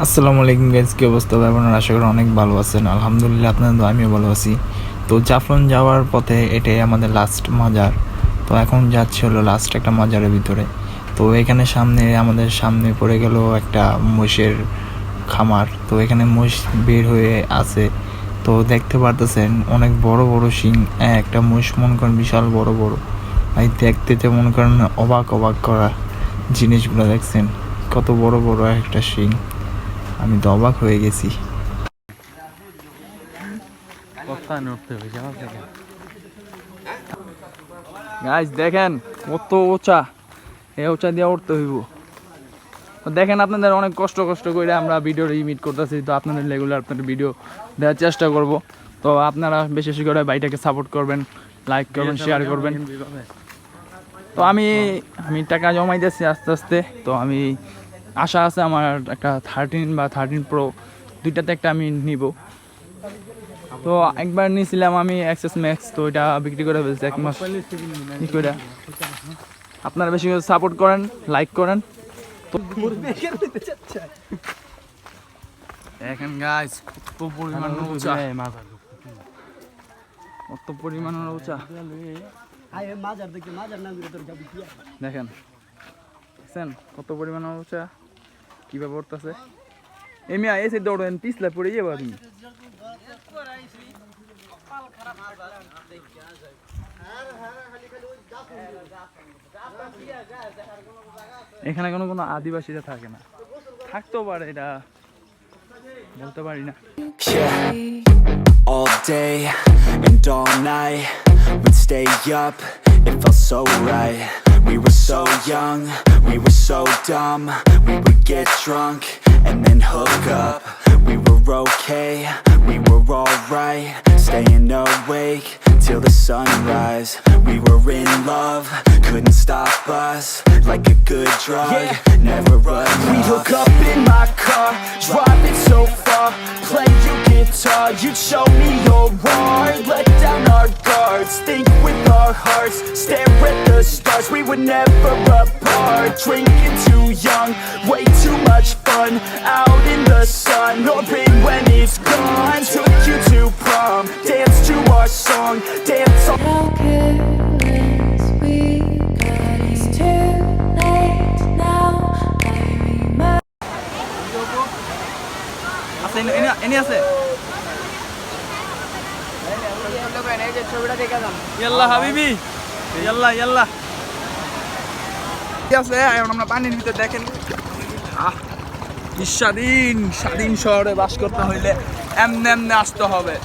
আসসালামু আলাইকুম গাইজ, কি অবস্থা? আপনারা আশা করি অনেক ভালো আছেন। আলহামদুলিল্লাহ, আপনাদের দোয়ায় আমিও ভালো আছি। তো জাফলং যাওয়ার পথে এটাই আমাদের লাস্ট মাজার। তো এখন যাচ্ছে হলো লাস্ট একটা মাজারের ভিতরে। তো এখানে আমাদের সামনে পড়ে গেল একটা মহিষের খামার। তো এখানে মহিষ বের হয়ে আছে। তো দেখতে পারতেছেন অনেক বড় বড় শিং। একটা মহিষ মনে করেন বিশাল বড় বড়। ভাই দেখতে তো মনে করেন অবাক অবাক করা জিনিসগুলো দেখছেন, কত বড় বড় একটা শিং। আমি তো অবাক হয়ে গেছি। গাইস দেখেন কত উঁচা, এই উঁচা দিয়ে উঠতে হইব। দেখেন আপনাদের অনেক কষ্ট করে আমরা ভিডিওর ইমিট করতেছি। তো আপনাদের রেগুলার আপনাদের ভিডিও দেওয়ার চেষ্টা করব। তো আপনারা বেশি বেশি করে ভাইটাকে সাপোর্ট করবেন, লাইক করবেন, শেয়ার করবেন। তো আমি টাকা জমাইতেছি আস্তে আস্তে। তো আমি আশা আছে আমার একটা 13 বা 13 প্রো দুইটাতে একটা আমি নিব। তো একবার নিয়েছিলাম আমি অ্যাক্সেস ম্যাক্স, তো এটা বিক্রি করে ফেলছি এক মাস করে। আপনারা বেশি করে সাপোর্ট করেন, লাইক করেন। তো দেখেন গাইস কত পরিমাণ উঁচা, কত পরিমাণ উঁচা দেখেন, দেখছেন কত পরিমাণ উঁচা, কিভাবে উঠতেছে। এমিয়া এসে দৌড়েন, পিছলা পড়ে যাবো আপনি। এখানে কোনো আদিবাসীরা থাকে না, থাকতেও পারে, এটা বলতে পারি না। All day and all night we'd stay up, it felt so right. We were so young, we were so dumb. We would get drunk and then hook up. We were okay, we were alright, staying awake till the sunrise. We were in love, couldn't stop us, like a good drug, never enough. We'd hook up in my car, driving so far, play your guitar, you'd show me your art, let down our guards, think with our hearts, stare at the stars, we were never apart, drinking too young, way too much fun, out in the sun, hoping when it's gone, took you to prom, dance to our song, dance on. How careless we got, it's too late now. I remember. আছে এনে আছে ইয়াল্লা হাবিবি, ইয়াল্লা ইয়াল্লা ঠিক আছে। এখন আমরা পানির ভিতরে দেখেন স্বাধীন শহরে বাস করতে হইলে এমনে আসতে হবে।